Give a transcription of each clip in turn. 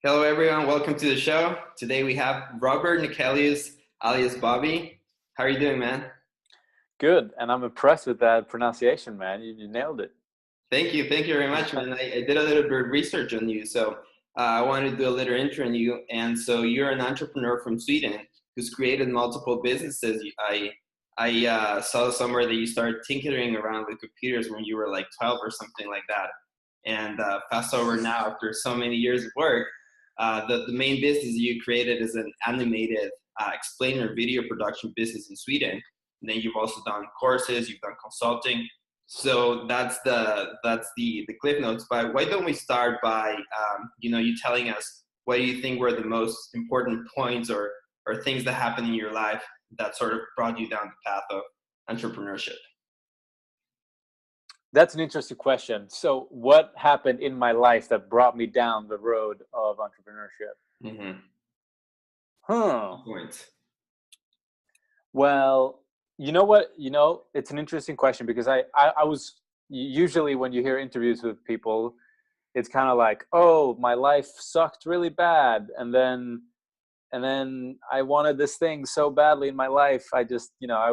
Hello, everyone. Welcome to the show. Today we have Robert Neckelius, alias Bobby. How are you doing, man? Good, and I'm impressed with that pronunciation, man. You nailed it. Thank you. Thank you very much, man. I did a little bit of research on you, so I wanted to do a little intro on you. And so you're an entrepreneur from Sweden who's created multiple businesses. I saw somewhere that you started tinkering around with computers when you were like 12 or something like that. And fast forward now, after so many years of work, the main business you created is an animated explainer video production business in Sweden. And then you've also done courses, you've done consulting. So that's the cliff notes. But why don't we start by you telling us what do you think were the most important points or things that happened in your life that sort of brought you down the path of entrepreneurship? That's an interesting question. So, what happened in my life that brought me down the road of entrepreneurship? Mm-hmm. Huh. Points. Well, you know what? It's an interesting question because I was usually when you hear interviews with people, it's kind of like, oh, my life sucked really bad, and then I wanted this thing so badly in my life. I just, I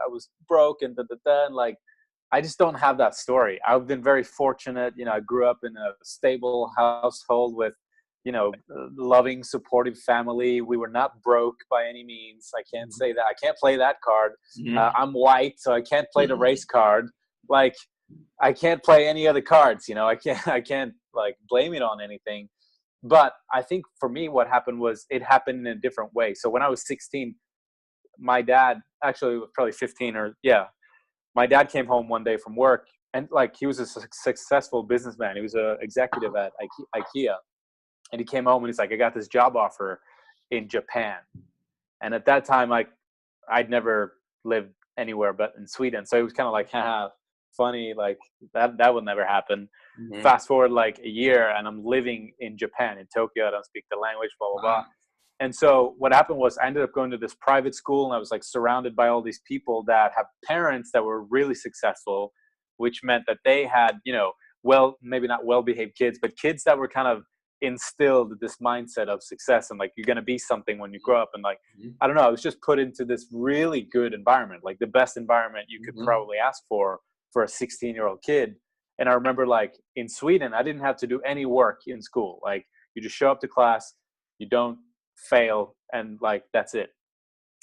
was broke and and like I just don't have that story. I've been very fortunate. I grew up in a stable household with, loving, supportive family. We were not broke by any means. I can't say that. I can't play that card. Mm-hmm. I'm white, so I can't play the race card. Like, I can't play any other cards. I can't like blame it on anything. But I think for me, what happened was it happened in a different way. So when I was 16, my dad actually was probably 15 or yeah, my dad came home one day from work and like he was a successful businessman. He was an executive at IKEA, and he came home and he's like, I got this job offer in Japan. And at that time, I'd never lived anywhere but in Sweden. So it was kind of like, haha, funny, like that would never happen. Mm-hmm. Fast forward like a year and I'm living in Japan, in Tokyo. I don't speak the language, blah, blah, blah. And so what happened was I ended up going to this private school and I was like surrounded by all these people that have parents that were really successful, which meant that they had, well, maybe not well-behaved kids, but kids that were kind of instilled this mindset of success and like you're going to be something when you grow up. And like, I don't know, I was just put into this really good environment, like the best environment you could probably ask for a 16-year-old kid. And I remember like in Sweden, I didn't have to do any work in school. Like you just show up to class, you don't fail, and like that's it.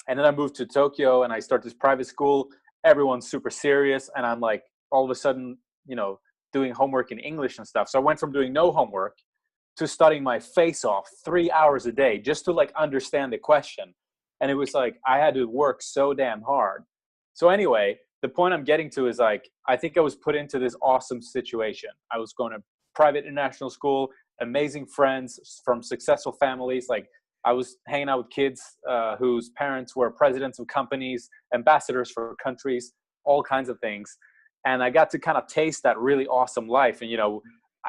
And then I moved to Tokyo and I start this private school. Everyone's super serious, and I'm like all of a sudden, doing homework in English and stuff. So I went from doing no homework to studying my face off 3 hours a day just to like understand the question. And it was like I had to work so damn hard. So anyway, the point I'm getting to is like I think I was put into this awesome situation. I was going to private international school, amazing friends from successful families. Like I was hanging out with kids whose parents were presidents of companies, ambassadors for countries, all kinds of things. And I got to kind of taste that really awesome life. And,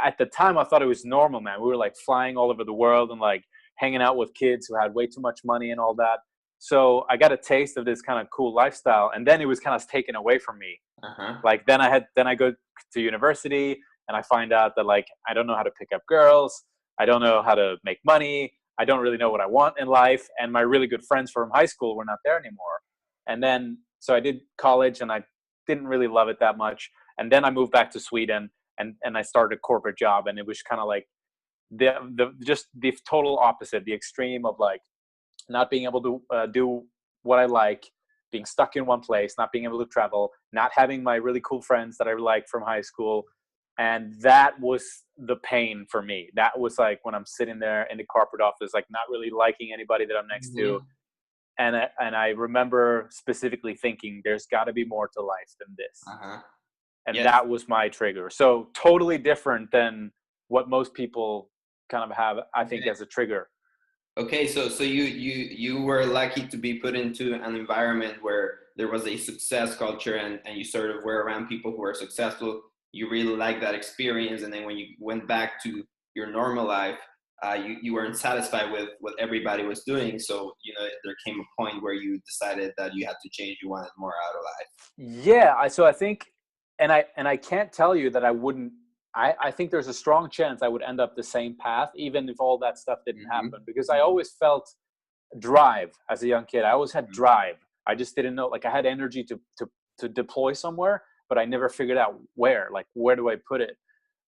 at the time I thought it was normal, man. We were like flying all over the world and like hanging out with kids who had way too much money and all that. So I got a taste of this kind of cool lifestyle. And then it was kind of taken away from me. Uh-huh. Like then I go to university and I find out that like, I don't know how to pick up girls. I don't know how to make money. I don't really know what I want in life. And my really good friends from high school were not there anymore. And then, so I did college and I didn't really love it that much. And then I moved back to Sweden and I started a corporate job. And it was kind of like just the total opposite, the extreme of like not being able to do what I like, being stuck in one place, not being able to travel, not having my really cool friends that I liked from high school. And that was the pain for me. That was like when I'm sitting there in the corporate office, like not really liking anybody that I'm next to. And I remember specifically thinking there's got to be more to life than this. Uh-huh. And Yes. that was my trigger. So totally different than what most people kind of have, I think, as a trigger. Okay, so you were lucky to be put into an environment where there was a success culture and you sort of were around people who were successful. You really liked that experience, and then when you went back to your normal life, you weren't satisfied with what everybody was doing. So there came a point where you decided that you had to change. You wanted more out of life. Yeah, so I think, and I can't tell you that I think there's a strong chance I would end up the same path, even if all that stuff didn't Mm-hmm. happen, because I always felt drive as a young kid. I always had drive. I just didn't know, like I had energy to deploy somewhere, but I never figured out where, like, where do I put it?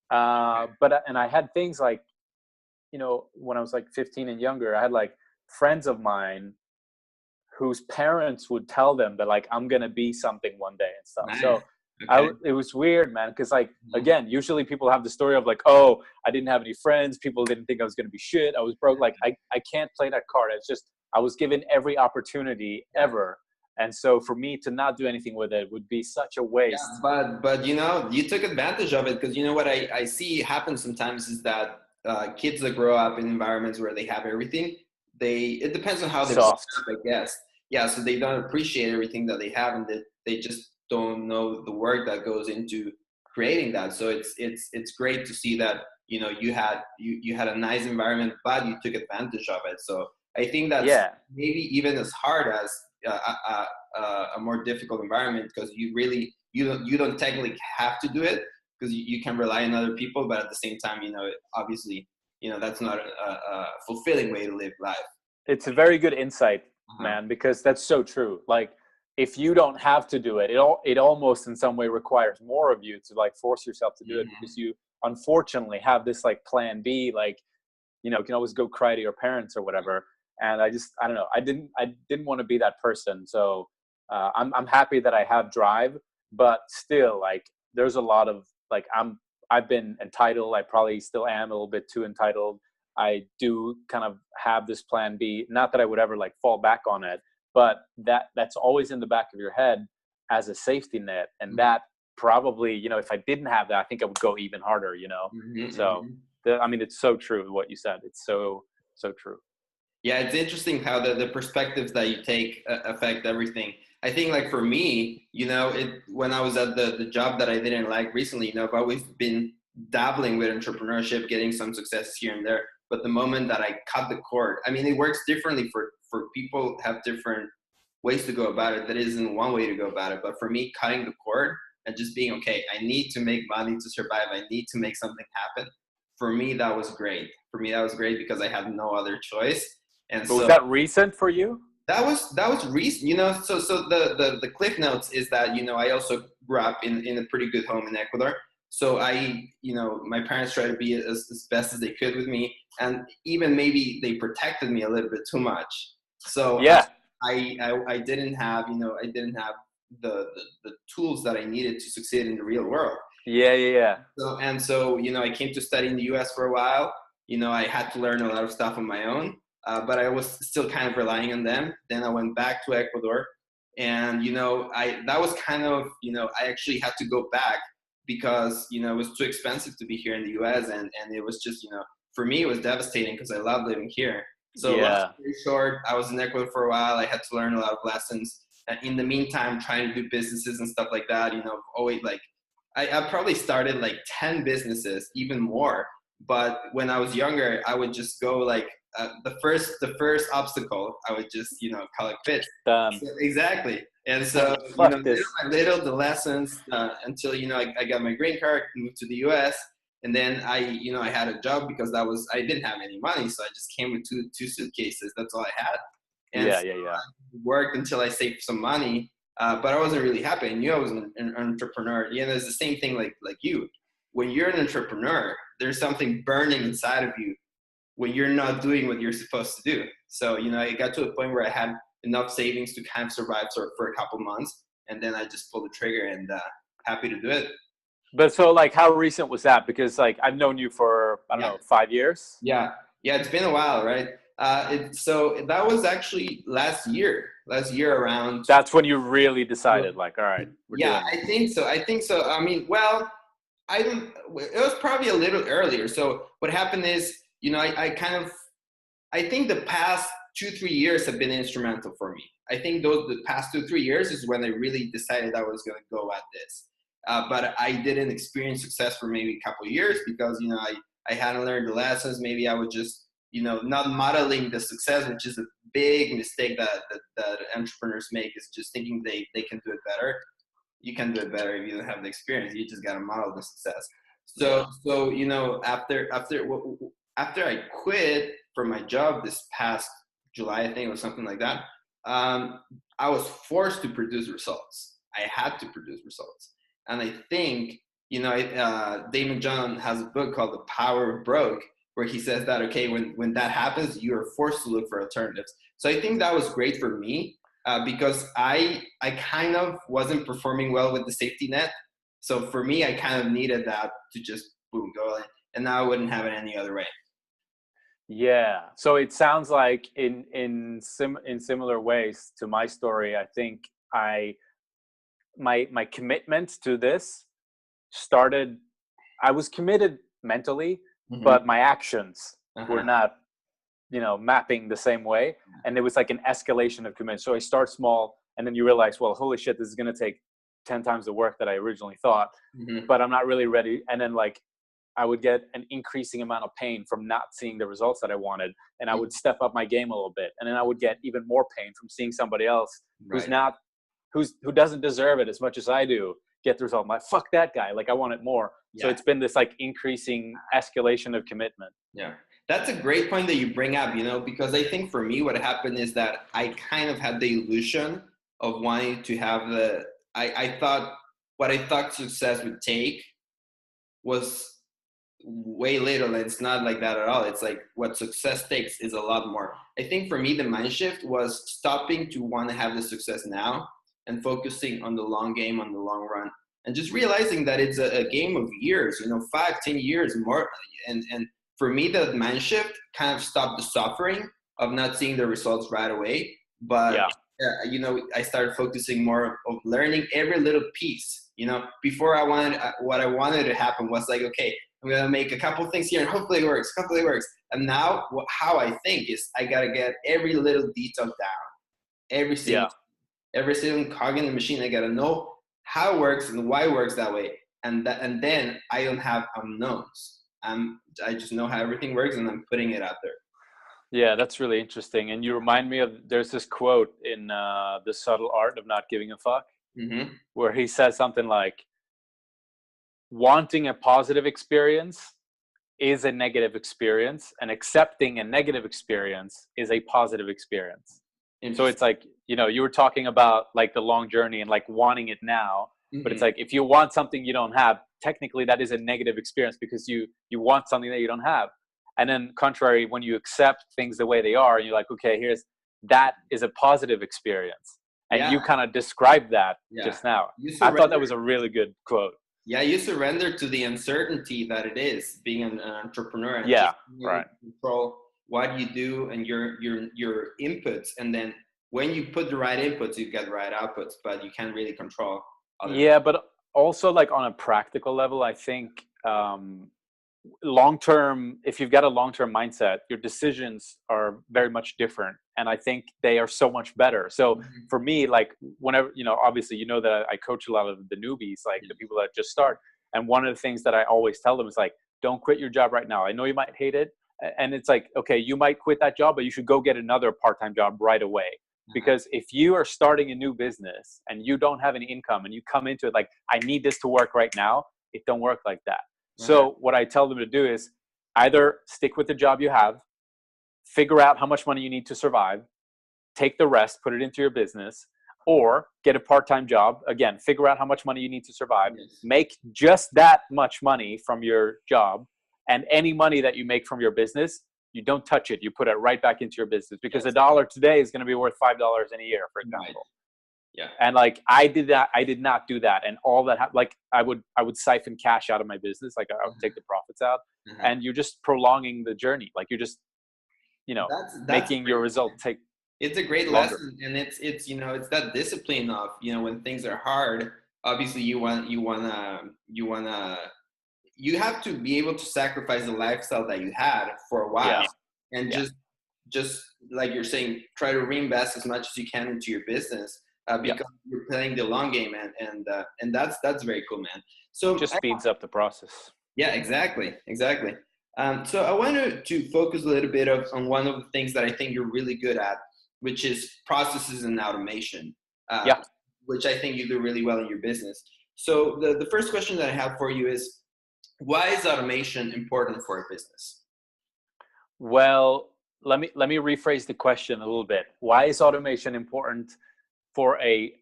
And I had things like, when I was like 15 and younger, I had like friends of mine whose parents would tell them that like I'm gonna be something one day and stuff. Nice. So Okay. it was weird, man, because like Mhm. again, usually people have the story of like, oh, I didn't have any friends, people didn't think I was gonna be shit, I was broke. Like I can't play that card. It's just I was given every opportunity Yeah. ever, and so for me to not do anything with it would be such a Yeah, waste. but you took advantage of it, because what I see happen sometimes is that kids that grow up in environments where they have everything, it depends on how they're brought Soft. up, I guess. Yeah, so they don't appreciate everything that they have, and they just don't know the work that goes into creating that. So it's great to see that you had a nice environment, but you took advantage of it. So I think that's Yeah. maybe even as hard as a more difficult environment, because you don't technically have to do it, because you can rely on other people, but at the same time, obviously, that's not a fulfilling way to live life. It's a very good insight, Uh-huh. man, because that's so true. Like if you don't have to do it, it almost in some way requires more of you to like force yourself to do it, Mhm. because you unfortunately have this like plan B, like, you can always go cry to your parents or whatever. And I don't know, I didn't want to be that person. So I'm happy that I have drive, but still, like, there's a lot of like I've been entitled. I probably still am a little bit too entitled. I do kind of have this plan B. Not that I would ever like fall back on it, but that's always in the back of your head as a safety net. And Mhm. that probably, if I didn't have that, I think I would go even harder. Mhm. So Mhm. I mean, it's so true what you said. It's so so true. Yeah, it's interesting how the perspectives that you take affect everything. I think, like, for me, when I was at the job that I didn't like recently, I've always been dabbling with entrepreneurship, getting some successes here and there. But the moment that I cut the cord, I mean, it works differently for people, have different ways to go about it. That isn't one way to go about it. But for me, cutting the cord and just being okay, I need to make money to survive. I need to make something happen. For me, that was great. For me, that was great because I had no other choice. And But was so that recent for you? that was recent, so the cliff notes is that, I also grew up in a pretty good home in Ecuador. So my parents tried to be as best as they could with me, and even maybe they protected me a little bit too much. So Yeah. I didn't have, the tools that I needed to succeed in the real world. Yeah, yeah, yeah. So I came to study in the US for a while. I had to learn a lot of stuff on my own, but I was still kind of relying on them. Then I went back to Ecuador, and I that was kind of, I actually had to go back because it was too expensive to be here in the US, and it was just, for me it was devastating because I love living here. So long Yeah. story short, I was in Ecuador for a while. I had to learn a lot of lessons. In the meantime, trying to do businesses and stuff like that, always like I probably started like 10 businesses, even more. But when I was younger, I would just go like, the first obstacle, I would just, call it quits. Um, So, exactly. And so, fuck little this. by little, the lessons, until, I got my green card, moved to the US. And then I had a job because I didn't have any money. So I just came with two suitcases. That's all I had. And Yeah, yeah, yeah. worked until I saved some money, but I wasn't really happy. I knew I was an entrepreneur. It's the same thing like you. When you're an entrepreneur, there's something burning inside of you when you're not doing what you're supposed to do. So, I got to a point where I had enough savings to kind of survive for a couple months, and then I just pulled the trigger, and happy to do it. But so like how recent was that? Because like I've known you for, I don't Yeah. know, 5 years. Yeah, yeah, it's been a while, right? So that was actually last year. Last year around. That's when you really decided like, all right, we're Yeah, doing it. I think so. I think so. I mean, well, I don't. It was probably a little earlier. So what happened is, I kind of, I think the past 2-3 years have been instrumental for me. I think the past 2-3 years is when I really decided I was going to go at this. But I didn't experience success for maybe a couple of years because I hadn't learned the lessons. Maybe I was just not modeling the success, which is a big mistake that entrepreneurs make, is just thinking they can do it better. You can do it better if you don't have the experience. You just got to model the success. So after I quit from my job this past July, I think it was something like that. I was forced to produce results. I had to produce results, and I think Damon John has a book called The Power of Broke, where he says that okay, when that happens, you are forced to look for alternatives. So I think that was great for me because I kind of wasn't performing well with the safety net. So for me, I kind of needed that to just boom go in, and now I wouldn't have it any other way. Yeah. So it sounds like in similar ways to my story, I think my commitment to this started. I was committed mentally, but my actions were not, mapping the same way. And it was like an escalation of commitment. So I start small, and then you realize, well, holy shit, this is going to take 10 times the work that I originally thought, but I'm not really ready. And then like I would get an increasing amount of pain from not seeing the results that I wanted. And I would step up my game a little bit. And then I would get even more pain from seeing somebody else who doesn't deserve it as much as I do get the result. I'm like, fuck that guy. Like I want it more. Yeah. So it's been this like increasing escalation of commitment. Yeah. That's a great point that you bring up, because I think for me, what happened is that I kind of had the illusion of wanting to have I thought what I thought success would take was way little. It's not like that at all. It's like what success takes is a lot more. I think for me, the mind shift was stopping to want to have the success now and focusing on the long game, on the long run, and just realizing that it's a game of years, 5-10 years more. And for me, the mind shift kind of stopped the suffering of not seeing the results right away. But I started focusing more of learning every little piece. Before what I wanted to happen was like, okay, I'm going to make a couple things here and hopefully it works, And now how I think is I got to get every little detail down, every single cog in the machine. I got to know how it works and why it works that way. And then I don't have unknowns. I just know how everything works and I'm putting it out there. Yeah, that's really interesting. And you remind me of, there's this quote in The Subtle Art of Not Giving a Fuck, where he says something like, wanting a positive experience is a negative experience, and accepting a negative experience is a positive experience. And so it's like, you were talking about like the long journey and like wanting it now, but it's like, if you want something you don't have, technically that is a negative experience because you want something that you don't have. And then contrary, when you accept things the way they are, you're like, okay, that is a positive experience. And you kind of described that just now. I thought that was a really good quote. Yeah, you surrender to the uncertainty that it is being an entrepreneur, and control what you do and your inputs. And then when you put the right inputs, you get the right outputs, but you can't really control others. Yeah, but also like on a practical level, I think long-term, if you've got a long-term mindset, your decisions are very much different. And I think they are so much better. So for me, like whenever, obviously, that I coach a lot of the newbies, like the people that just start. And one of the things that I always tell them is like, don't quit your job right now. I know you might hate it. And it's like, okay, you might quit that job, but you should go get another part-time job right away. Because if you are starting a new business and you don't have any income and you come into it like, I need this to work right now, it don't work like that. So what I tell them to do is either stick with the job you have, figure out how much money you need to survive, take the rest, put it into your business, or get a part-time job. Again, figure out how much money you need to survive, make just that much money from your job, and any money that you make from your business, you don't touch it. You put it right back into your business because $1 today is going to be worth $5 in a year, for example. Yeah. And like I did not do that. And all that, like I would siphon cash out of my business. Like I would take the profits out and you're just prolonging the journey. Like you're just, that's making your result take. It's a great longer lesson. And it's that discipline of, when things are hard, obviously you have to be able to sacrifice the lifestyle that you had for a while and just like you're saying, try to reinvest as much as you can into your business. Because you're playing the long game, and that's very cool, man. So it just speeds up the process. Yeah, exactly. So I wanted to focus a little bit on one of the things that I think you're really good at, which is processes and automation. Which I think you do really well in your business. So the first question that I have for you is, Why is automation important for a business? Well, let me rephrase the question a little bit. Why is automation important for a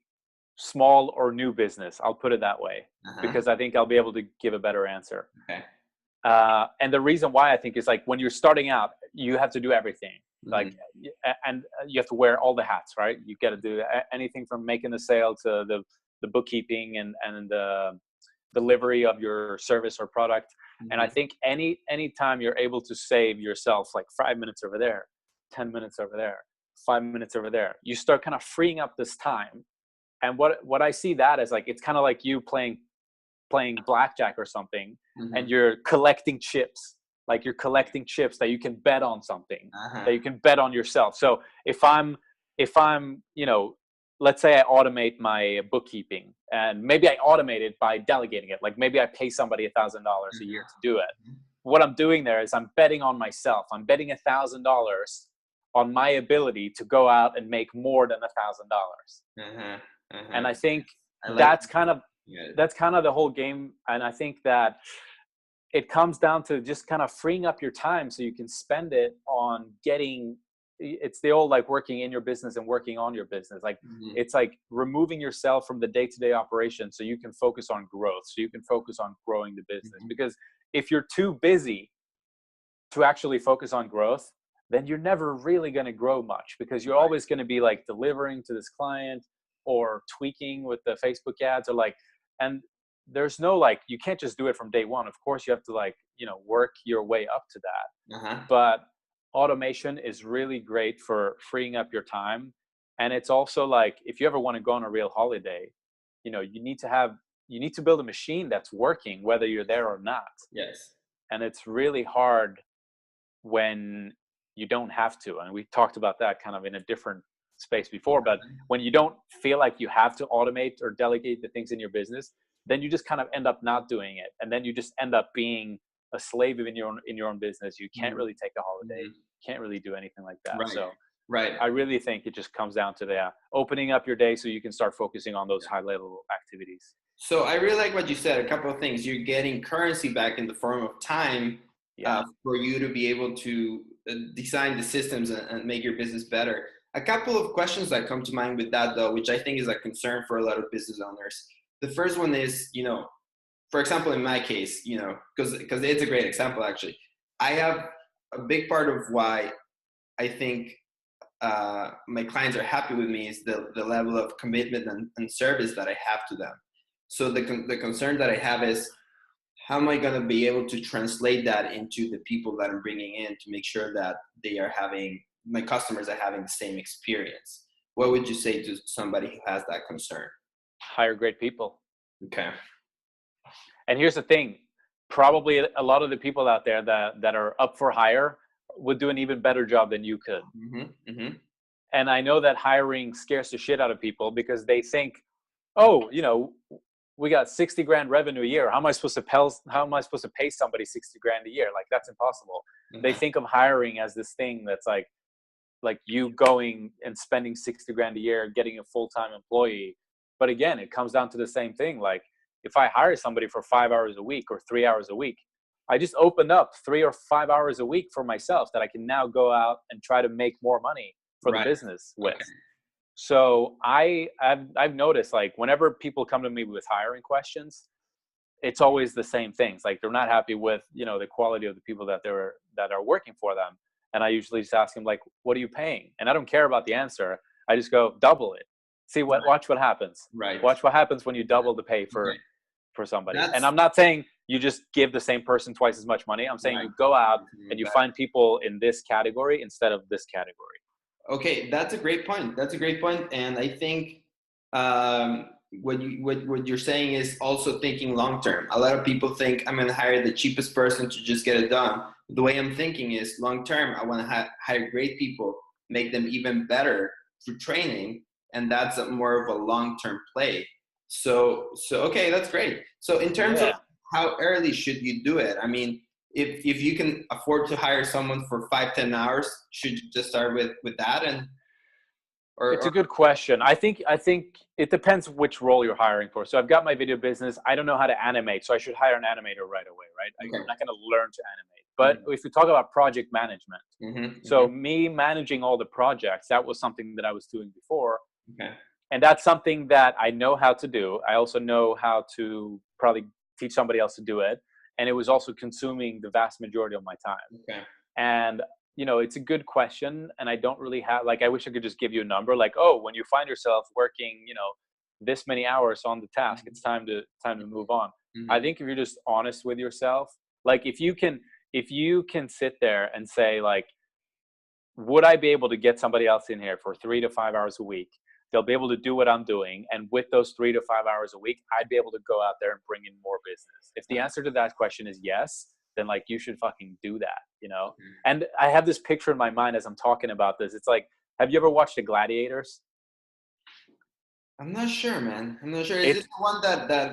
small or new business? I'll put it that way, Uh-huh. because I think I'll be able to give a better answer. Okay. And the reason why I think is, like, when you're starting out, you have to do everything. Mm-hmm. Like, and you have to wear all the hats, right? You got to do anything from making the sale to the bookkeeping and the delivery of your service or product. And I Mm-hmm. think anytime you're able to save yourself like 5 minutes over there, 10 minutes over there, 5 minutes over there, you start kind of freeing up this time. And what I see that as, like, it's kind of like you playing blackjack or something, Mm-hmm. and you're collecting chips. Like, you're collecting chips that you can bet on something, Uh-huh. that you can bet on yourself. So if I'm let's say I automate my bookkeeping, and maybe I automate it by delegating it. Like, maybe I pay somebody $1,000 a year to do it. What I'm doing there is I'm betting on myself. I'm betting $1,000 on my ability to go out and make more than $1,000. Uh-huh. Uh-huh. And I think I like that's kind of it. that's kind of the whole game. And I think that it comes down to just kind of freeing up your time so you can spend it on getting, it's the old, like, working in your business and working on your business. Like, Mm-hmm. it's like removing yourself from the day-to-day operation so you can focus on growth, so you can focus on growing the business. Mm-hmm. Because if you're too busy to actually focus on growth, then you're never really going to grow much, because you're Right. always going to be like delivering to this client or tweaking with the Facebook ads, or like, and there's no, like, you can't just do it from day one. Of course, you have to, like, work your way up to that. Uh-huh. But automation is really great for freeing up your time. And it's also like, if you ever want to go on a real holiday, you need to build a machine that's working whether you're there or not. Yes. And it's really hard when you don't have to. And we talked about that kind of in a different space before. But when you don't feel like you have to automate or delegate the things in your business, then you just kind of end up not doing it. And then you just end up being a slave in your own business. You can't Mm-hmm. really take a holiday, Mm-hmm. can't really do anything like that. Right. So Right. I really think it just comes down to the opening up your day so you can start focusing on those high level activities. So I really like what you said. A couple of things. You're getting currency back in the form of time Yeah. for you to be able to design the systems and make your business better. A couple of questions that come to mind with that, though, which I think is a concern for a lot of business owners. The first one is, for example, in my case, because it's a great example, actually. I have a big part of why I think my clients are happy with me is the level of commitment and service that I have to them. So the concern that I have is, how am I going to be able to translate that into the people that I'm bringing in to make sure that my customers are having the same experience? What would you say to somebody who has that concern? Hire great people. Okay. And here's the thing, probably a lot of the people out there that are up for hire would do an even better job than you could. Mm-hmm. Mm-hmm. And I know that hiring scares the shit out of people because they think, oh, we got 60 grand revenue a year. How am I supposed to pay somebody 60 grand a year? Like, that's impossible. They Mm-hmm. think of hiring as this thing that's like you going and spending 60 grand a year, getting a full-time employee. But again, it comes down to the same thing. Like, if I hire somebody for 5 hours a week or 3 hours a week, I just opened up 3 or 5 hours a week for myself that I can now go out and try to make more money for the Right. business with. Okay. So I've noticed, like, whenever people come to me with hiring questions, it's always the same things. Like, they're not happy with, the quality of the people that are working for them. And I usually just ask them, like, what are you paying? And I don't care about the answer. I just go, double it. Watch what happens. Right. Watch what happens when you double the pay Okay. for somebody. And That's I'm not saying you just give the same person twice as much money. I'm saying right. you go out and you find people in this category instead of this category. Okay, that's a great point. That's a great point, and I think what you're saying is also thinking long term. A lot of people think I'm going to hire the cheapest person to just get it done. The way I'm thinking is long term. I want to hire great people, make them even better through training, and that's more of a long term play. So okay, that's great. So in terms of Yeah. how early should you do it? I mean, if you can afford to hire someone for 5-10 hours, should you just start with that? And or, It's a good question. I think it depends which role you're hiring for. So I've got my video business. I don't know how to animate, so I should hire an animator right away, right? okay. I'm not going to learn to animate. But Mm-hmm. if we talk about project management, Mm-hmm. so me managing all the projects, that was something that I was doing before. Okay. And that's something that I know how to do. I also know how to probably teach somebody else to do it. And it was also consuming the vast majority of my time. Okay. And it's a good question, and I don't really have, like, I wish I could just give you a number, like, oh, when you find yourself working, this many hours on the task, it's time to move on. I Mm-hmm. think if you're just honest with yourself, like, if you can sit there and say, like, would I be able to get somebody else in here for 3 to 5 hours a week? They'll be able to do what I'm doing. And with those 3 to 5 hours a week, I'd be able to go out there and bring in more business. If the answer to that question is yes, then, like, you should fucking do that. And I have this picture in my mind as I'm talking about this. It's like, have you ever watched The Gladiators? I'm not sure, man. I'm not sure. Is it It's the one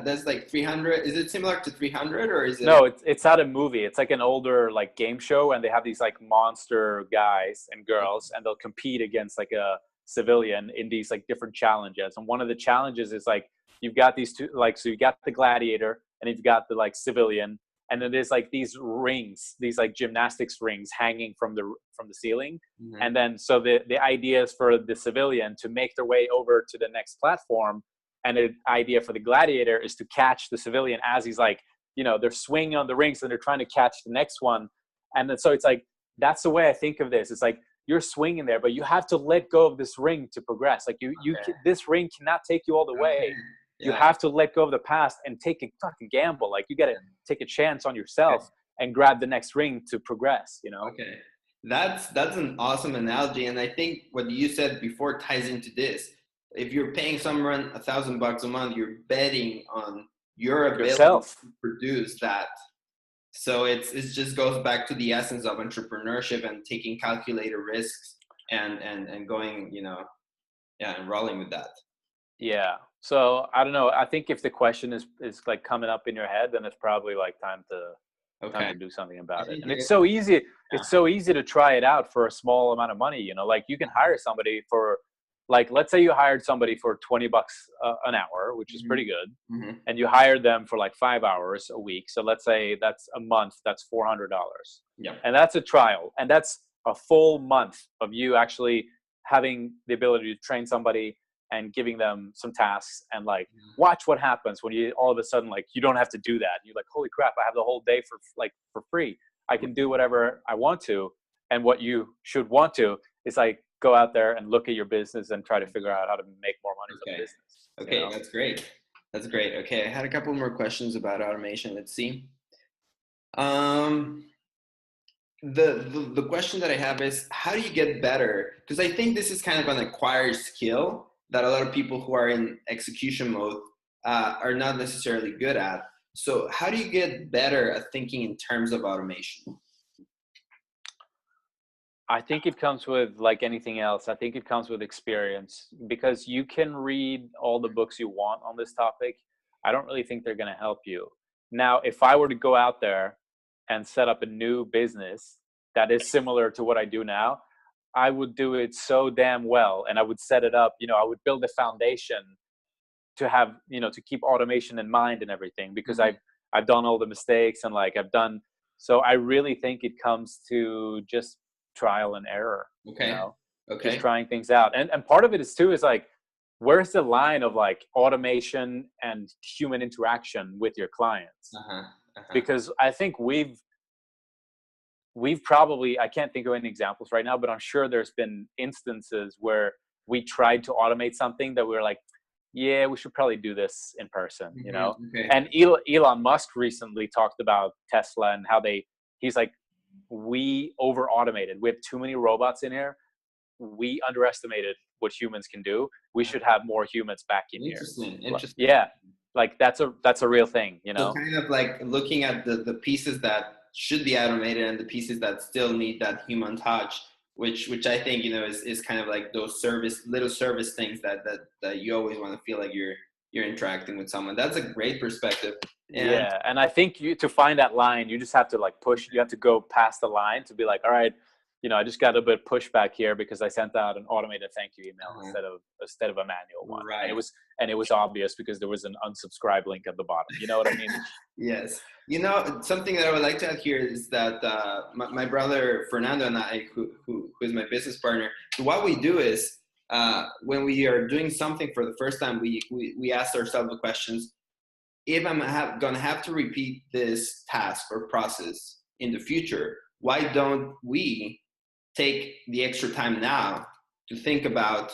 that's like 300? Is it similar to 300 or is it? No, it's not a movie. It's like an older, like, game show, and they have these, like, monster guys and girls, and they'll compete against, like, a civilian in these, like, different challenges. And one of the challenges is, like, you've got these two, like, so you got the gladiator and you've got the, like, civilian, and then there's, like, these rings, these, like, gymnastics rings hanging from the ceiling. Mhm. And then so the idea is for the civilian to make their way over to the next platform, and the idea for the gladiator is to catch the civilian as he's, like, they're swinging on the rings and they're trying to catch the next one. And then, so it's like, that's the way I think of this. It's like, you're swinging there, but you have to let go of this ring to progress. Like, Okay. this ring cannot take you all the way. Okay. You Yeah. have to let go of the past and take a fucking gamble. Like, you got to take a chance on Okay. yourself and grab the next ring to progress, Okay. That's an awesome analogy. And I think what you said before ties into this. If you're paying someone $1,000 a month, you're betting on your ability yourself. to produce that. So it just goes back to the essence of entrepreneurship and taking calculated risks and going, and rolling with that. Yeah. So I don't know. I think if the question is like coming up in your head, then it's probably like time to Okay. do something I about it. think And it's so easy. yeah. It's so easy to try it out for a small amount of money. Like, you can hire somebody for, like, let's say you hired somebody for $20 an hour, which is Mhm. pretty good. Mhm. And you hired them for like 5 hours a week. So let's say that's a month, that's $400. Yeah. And that's a trial. And that's a full month of you actually having the ability to train somebody and giving them some tasks, and, like, watch what happens when you all of a sudden, like, you don't have to do that. You're like, holy crap, I have the whole day for free. I can do whatever I want to. And what you should want to is, like, go out there and look at your business and try to figure out how to make more money from the Okay. business. Okay, that's great. That's great. Okay, I had a couple more questions about automation. Let's see. Um, the question that I have is, how do you get better? Because I think this is kind of an acquired skill that a lot of people who are in execution mode are not necessarily good at. So how do you get better at thinking in terms of automation? I think it comes with, like anything else, I think it comes with experience, because you can read all the books you want on this topic. I don't really think they're going to help you. Now, if I were to go out there and set up a new business that is similar to what I do now, I would do it so damn well. And I would set it up, I would build a foundation to have, to keep automation in mind and everything, because Mhm. I've done all the mistakes, and, like, so I really think it comes to just trial and error, Okay. just Okay. trying things out. And part of it is too, is like, where's the line of, like, automation and human interaction with your clients? Uh-huh. Uh-huh. Because I think we've probably, I can't think of any examples right now, but I'm sure there's been instances where we tried to automate something that we were like, yeah, we should probably do this in person, Okay. And Elon Musk recently talked about Tesla and how he's like, we over automated. We have too many robots in here. We underestimated what humans can do. We should have more humans back in here. Interesting. Yeah. Like, that's a real thing, So kind of like looking at the pieces that should be automated and the pieces that still need that human touch, which I think, is kind of like those little service things that you always want to feel like you're interacting with someone. That's a great perspective. Yeah, and I think to find that line, you just have to, like, push. You have to go past the line to be like, all right, I just got a bit of pushback here because I sent out an automated thank you email Uh-huh. instead of a manual one. Right. And it was obvious because there was an unsubscribe link at the bottom. You know what I mean? Yes. Something that I would like to add here is that my brother Fernando and I, who is my business partner, what we do is when we are doing something for the first time, we ask ourselves the questions: if I'm going to have to repeat this task or process in the future, why don't we take the extra time now to think about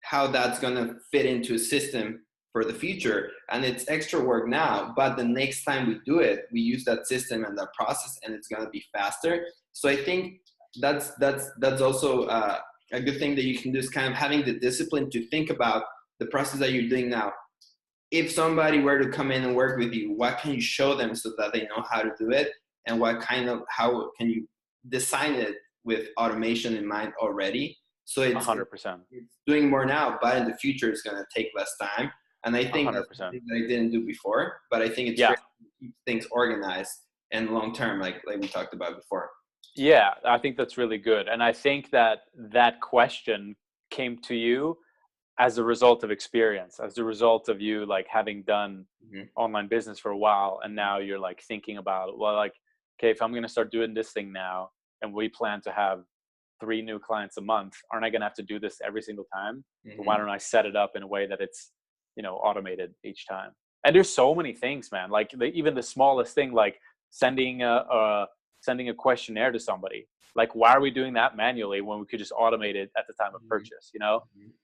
how that's going to fit into a system for the future? And it's extra work now, but the next time we do it, we use that system and that process, and it's going to be faster. So I think that's also a good thing that you can do, is kind of having the discipline to think about the process that you're doing now. If somebody were to come in and work with you, what can you show them so that they know how to do it, and how can you design it with automation in mind already? So it's 100%. It's doing more now, but in the future it's going to take less time. And I think 100%. that's something that I didn't do before, but I think it's great to keep things organized and long term, like we talked about before. Yeah, I think that's really good. And I think that question came to you as a result of experience, as a result of you like having done online business for a while, and now you're like thinking about, well, like, okay, if I'm going to start doing this thing now, and we plan to have 3 new clients a month, aren't I going to have to do this every single time? Why don't I set it up in a way that it's, automated each time? And there's so many things, man. Like even the smallest thing, like sending a questionnaire to somebody. Like, why are we doing that manually when we could just automate it at the time of purchase?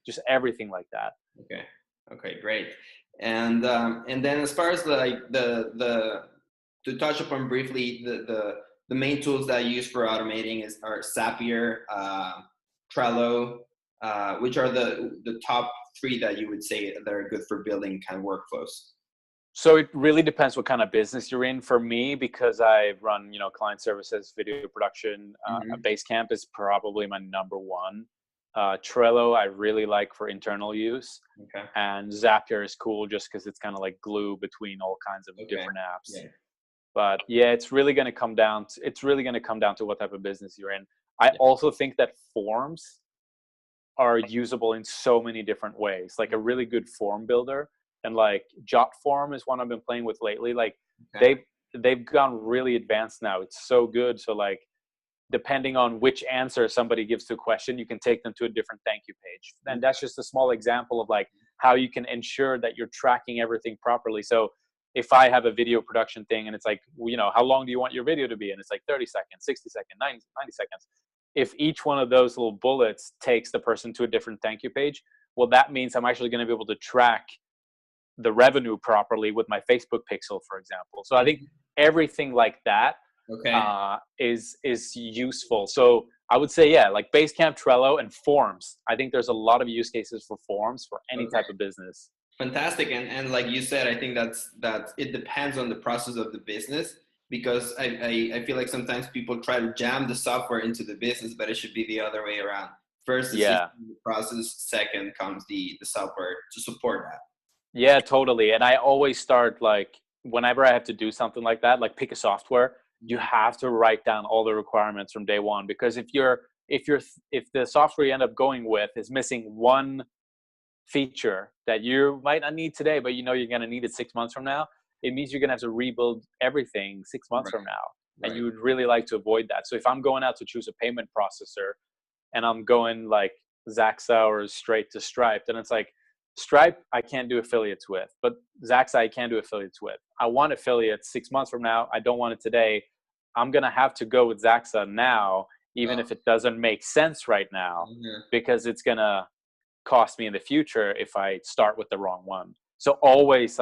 Just everything like that. Okay, great. And then as far as like to touch upon briefly the main tools that I use for automating are Zapier, Trello, which are the top 3 that you would say that are good for building kind of workflows. So it really depends what kind of business you're in. For me, because I run, client services, video production, Basecamp is probably my number 1. Trello I really like for internal use. Okay. And Zapier is cool just because it's kind of like glue between all kinds of different apps. Yeah. But yeah, it's really going to come down to what type of business you're in. I also think that forms are usable in so many different ways. Like a really good form builder, and like Jotform is one I've been playing with lately. Like they've gone really advanced now. It's so good. So like depending on which answer somebody gives to a question, you can take them to a different thank you page. And that's just a small example of like how you can ensure that you're tracking everything properly. So if I have a video production thing and it's like, how long do you want your video to be? And it's like 30 seconds, 60 seconds, 90 seconds. If each one of those little bullets takes the person to a different thank you page, well, that means I'm actually going to be able to track the revenue properly with my Facebook pixel, for example. So I think everything like that is useful. So I would say, like Basecamp, Trello, and forms. I think there's a lot of use cases for forms for any type of business. Fantastic. And like you said, I think that it depends on the process of the business, because I feel like sometimes people try to jam the software into the business, but it should be the other way around. First is the process, second comes the software to support that. Yeah, totally. And I always start like, whenever I have to do something like that, like pick a software, you have to write down all the requirements from day one. Because if the software you end up going with is missing one feature that you might not need today, but you're going to need it 6 months from now, it means you're going to have to rebuild everything 6 months from now. And you would really like to avoid that. So if I'm going out to choose a payment processor and I'm going like Zaxa or straight to Stripe, then it's like, Stripe, I can't do affiliates with, but Zaxa, I can do affiliates with. I want affiliates 6 months from now. I don't want it today. I'm going to have to go with Zaxa now, even if it doesn't make sense right now, because it's going to cost me in the future if I start with the wrong one. So always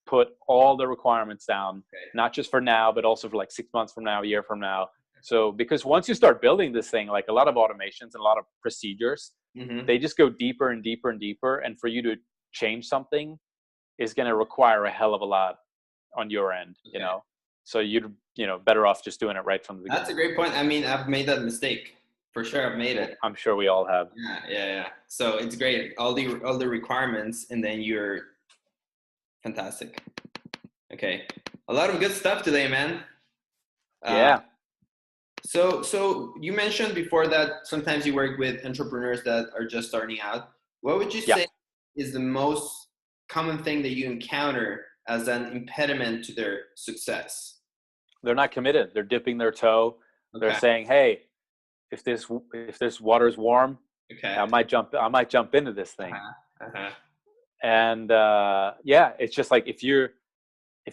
put all the requirements down, not just for now, but also for like 6 months from now, a year from now. So, because once you start building this thing, like a lot of automations and a lot of procedures, they just go deeper and deeper and deeper. And for you to change something is going to require a hell of a lot on your end, So you'd, better off just doing it right from the beginning. That's a great point. I mean, I've made that mistake. For sure, I've made it. I'm sure we all have. Yeah. So it's great. All the requirements, and then you're fantastic. Okay. A lot of good stuff today, man. So you mentioned before that sometimes you work with entrepreneurs that are just starting out. What would you Yeah, say is the most common thing that you encounter as an impediment to their success? they're not committed. They're dipping their toe. They're Okay. saying, "Hey, if this water is warm, Okay. I might jump into this thing." Uh-huh. Uh-huh. And yeah, it's just like if you're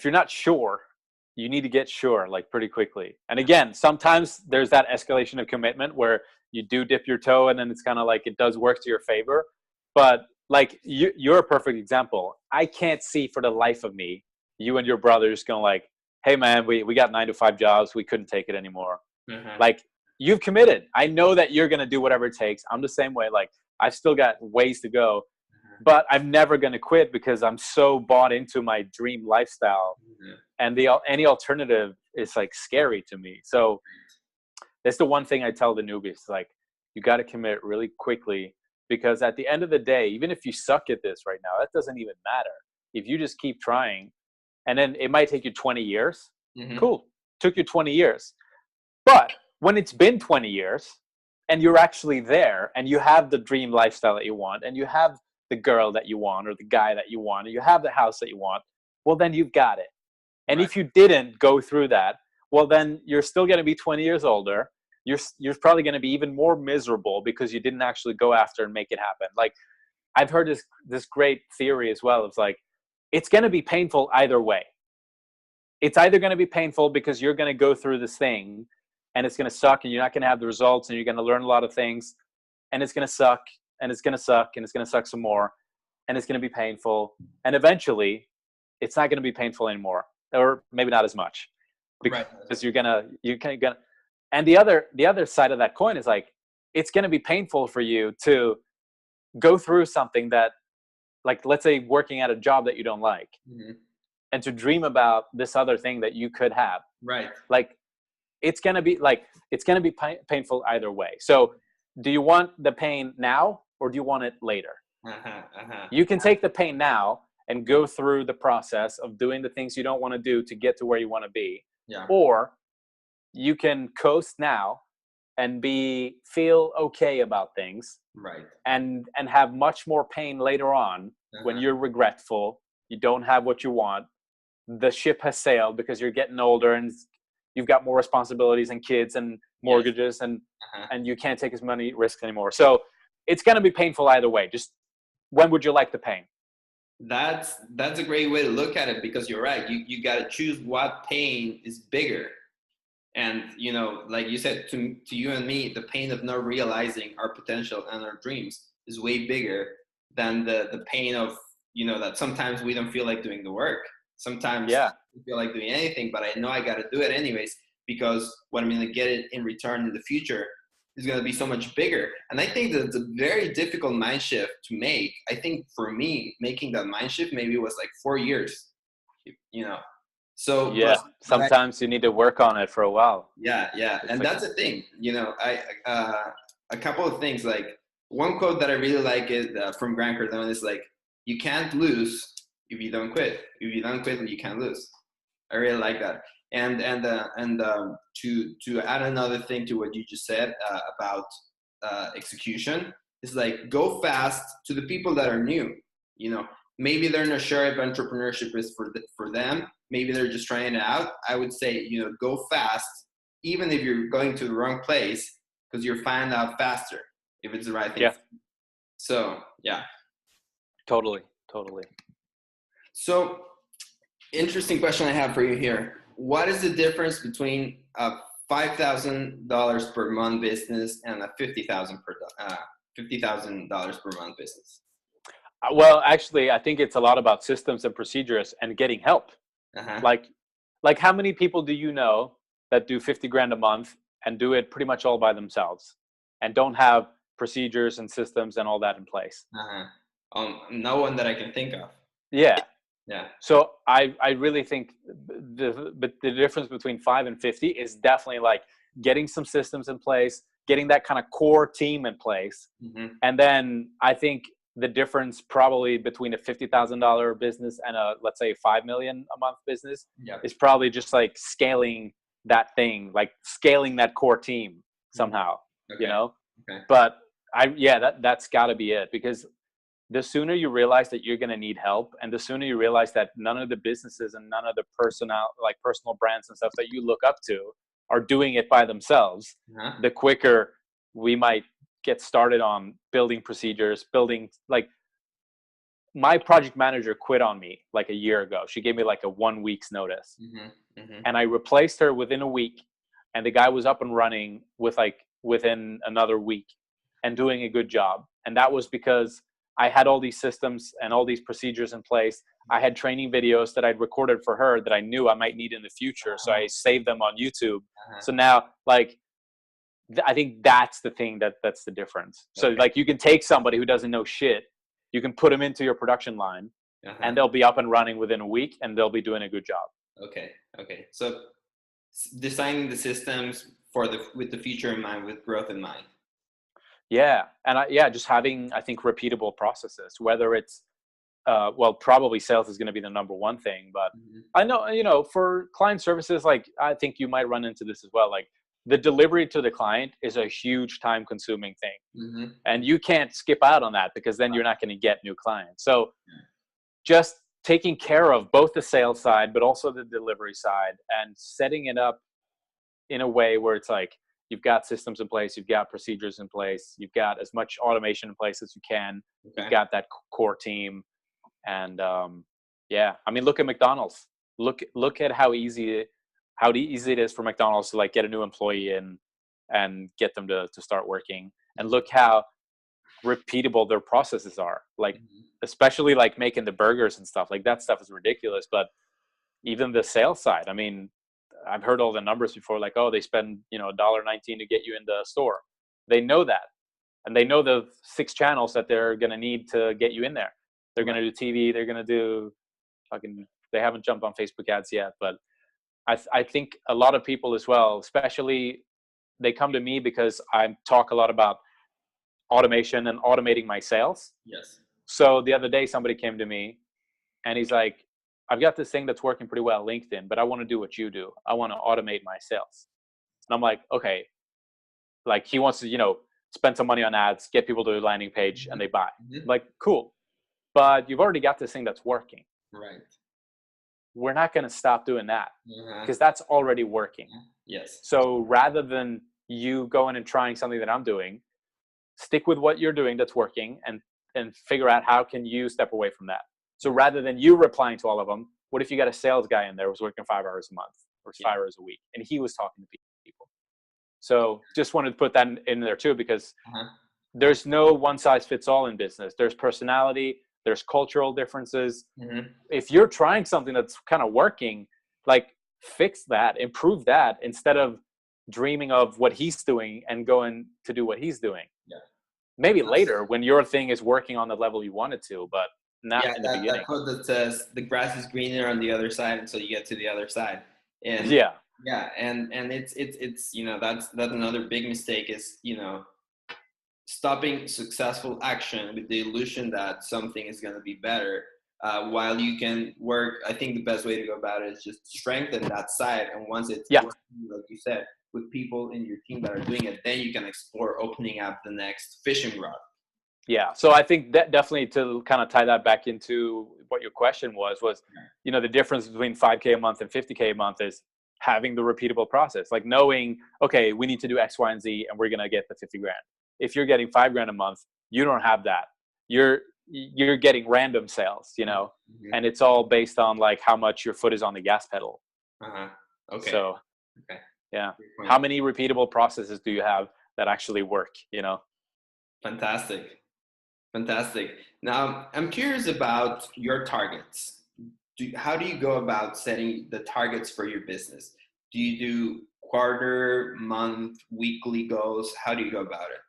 not sure, you need to get sure like pretty quickly. And again, sometimes there's that escalation of commitment where you do dip your toe, and then it's kind of like it does work to your favor. But like you're a perfect example. I can't see for the life of me you and your brothers going like, "Hey man, we got 9 to 5 jobs. We couldn't take it anymore." Uh-huh. Like you've committed. I know that you're gonna do whatever it takes. I'm the same way. Like I've still got ways to go, but I'm never gonna quit because I'm so bought into my dream lifestyle. Uh-huh. And any alternative is like scary to me. So that's the one thing I tell the newbies, like you got to commit really quickly, because at the end of the day, even if you suck at this right now, that doesn't even matter. If you just keep trying, and then it might take you 20 years. Mhm. Cool. Took you 20 years. But when it's been 20 years and you're actually there and you have the dream lifestyle that you want, and you have the girl that you want or the guy that you want, and you have the house that you want, well, then you've got it. And Right. if you didn't go through that, well, then you're still going to be 20 years older. You're probably going to be even more miserable because you didn't actually go after and make it happen. Like I've heard this great theory as well. It's like it's going to be painful either way. It's either going to be painful because you're going to go through this thing and it's going to suck and you're not going to have the results and you're going to learn a lot of things, and it's going to suck and it's going to suck and it's going to suck some more, and it's going to be painful, and eventually it's not going to be painful anymore, or maybe not as much, Right. because you're gonna and the other side of that coin is like it's going to be painful for you to go through something that, like, let's say working at a job that you don't like, Mhm. and to dream about this other thing that you could have. Right. Like it's going to be painful either way. So do you want the pain now or do you want it later? Uh-huh. Uh-huh. You can take the pain now and go through the process of doing the things you don't want to do to get to where you want to be, Yeah. or you can coast now and feel okay about things, Right. and have much more pain later on when Uh-huh. you're regretful, you don't have what you want, the ship has sailed because you're getting older and you've got more responsibilities and kids and Yes. mortgages, and Uh-huh. you can't take as many risks anymore. So it's going to be painful either way. Just when would you like the pain? That's a great way to look at it, because you're right. You got to choose what pain is bigger. And like you said, to you and me, the pain of not realizing our potential and our dreams is way bigger than the pain of that sometimes we don't feel like doing the work. Sometimes Yeah. I don't feel like doing anything, but I know I got to do it anyways, because what I'm going to get it in return in the future is going to be so much bigger. And I think that it's a very difficult mind shift to make. I think for me, making that mind shift maybe was like 4 years. you know so Yeah. but I Sometimes you need to work on it for a while. yeah, yeah, It's and like, that's the thing. I a couple of things, like one quote that I really like is from Grant Cardone, is like, "You can't lose if you don't quit. If you don't quit, you can't lose." I really like that. And to add another thing to what you just said about execution, is like, go fast to the people that are new. Maybe they're not sure if entrepreneurship is for them. Maybe they're just trying it out. I would say, go fast, even if you're going to the wrong place, because you'll find out faster if it's the right thing. yeah, So yeah. totally. Totally. So interesting question I have for you here. What is the difference between a $5,000 per month business and a $50,000 per month business? Well, actually, I think it's a lot about systems and procedures and getting help. Uh-huh. Like, like how many people do you know that do 50 grand a month and do it pretty much all by themselves and don't have procedures and systems and all that in place? Uh-huh. No one that I can think of. Yeah. Yeah. So I really think the difference between 5 and 50 is definitely like getting some systems in place, getting that kind of core team in place. Mm-hmm. And then I think the difference probably between a $50,000 business and a, let's say, 5 million a month business Yeah. is probably just like scaling that thing, like scaling that core team somehow, Okay. you know? Okay. But that's gotta be it, because the sooner you realize that you're going to need help, and the sooner you realize that none of the businesses and none of the personal brands and stuff that you look up to are doing it by themselves, Uh-huh. the quicker we might get started on building procedures, building, like, my project manager quit on me like a year ago. She gave me like a 1 week's notice, and I replaced her within a week, and the guy was up and running within another week and doing a good job. And that was because I had all these systems and all these procedures in place. I had training videos that I'd recorded for her that I knew I might need in the future. So I saved them on YouTube. So now, like, I think that's the thing that's the difference. So like, you can take somebody who doesn't know shit, you can put them into your production line, and they'll be up and running within a week, and they'll be doing a good job. Okay. So designing the systems with the future in mind, with growth in mind. Yeah. And just having, I think, repeatable processes, whether it's, well, probably sales is going to be the number one thing, but I know, for client services, like, I think you might run into this as well. Like, the delivery to the client is a huge time consuming thing, and you can't skip out on that, because then you're not going to get new clients. So just taking care of both the sales side, but also the delivery side, and setting it up in a way where it's like, you've got systems in place, you've got procedures in place, you've got as much automation in place as you can, you've got that core team. And I mean, look at McDonald's. Look at how easy it is for McDonald's to, like, get a new employee in and get them to start working. And look how repeatable their processes are. Like, especially like making the burgers and stuff. Like, that stuff is ridiculous. But even the sales side, I mean, I've heard all the numbers before, like, oh, they spend, $1.19 to get you in the store. They know that. And they know the 6 channels that they're going to need to get you in there. They're going to do TV. They're going to do they haven't jumped on Facebook ads yet. But I think a lot of people as well, especially, they come to me because I talk a lot about automation and automating my sales. Yes. So the other day, somebody came to me and he's like, I've got this thing that's working pretty well, LinkedIn, but I want to do what you do. I want to automate my sales. And I'm like, okay. Like, he wants to, spend some money on ads, get people to a landing page, and they buy. Like, cool. But you've already got this thing that's working. Right. We're not going to stop doing that, because that's already working. Yes. So rather than you going and trying something that I'm doing, stick with what you're doing that's working, and figure out how can you step away from that. So rather than you replying to all of them, what if you got a sales guy in there who's working 5 hours a month or 5 hours a week, and he was talking to people? So just wanted to put that in there too, because there's no one size fits all in business. There's personality, there's cultural differences. If you're trying something that's kind of working, like, fix that, improve that, instead of dreaming of what he's doing and going to do what he's doing. Maybe later, when your thing is working on the level you want it to, but not in the beginning. That quote that says the grass is greener on the other side until you get to the other side. And and it's that's another big mistake is, stopping successful action with the illusion that something is going to be better, while you can work. I think the best way to go about it is just strengthen that side, and once it's working, like you said, with people in your team that are doing it, then you can explore opening up the next fishing rod. Yeah. So I think that definitely, to kind of tie that back into what your question was, the difference between 5K a month and 50K a month is having the repeatable process, like knowing, okay, we need to do X, Y, and Z, and we're going to get the 50 grand. If you're getting $5,000 a month, you don't have that. You're getting random sales, and it's all based on, like, how much your foot is on the gas pedal. Okay. So, yeah. How many repeatable processes do you have that actually work, Fantastic. Now, I'm curious about your targets. How do you go about setting the targets for your business? Do you do quarter, month, weekly goals? How do you go about it?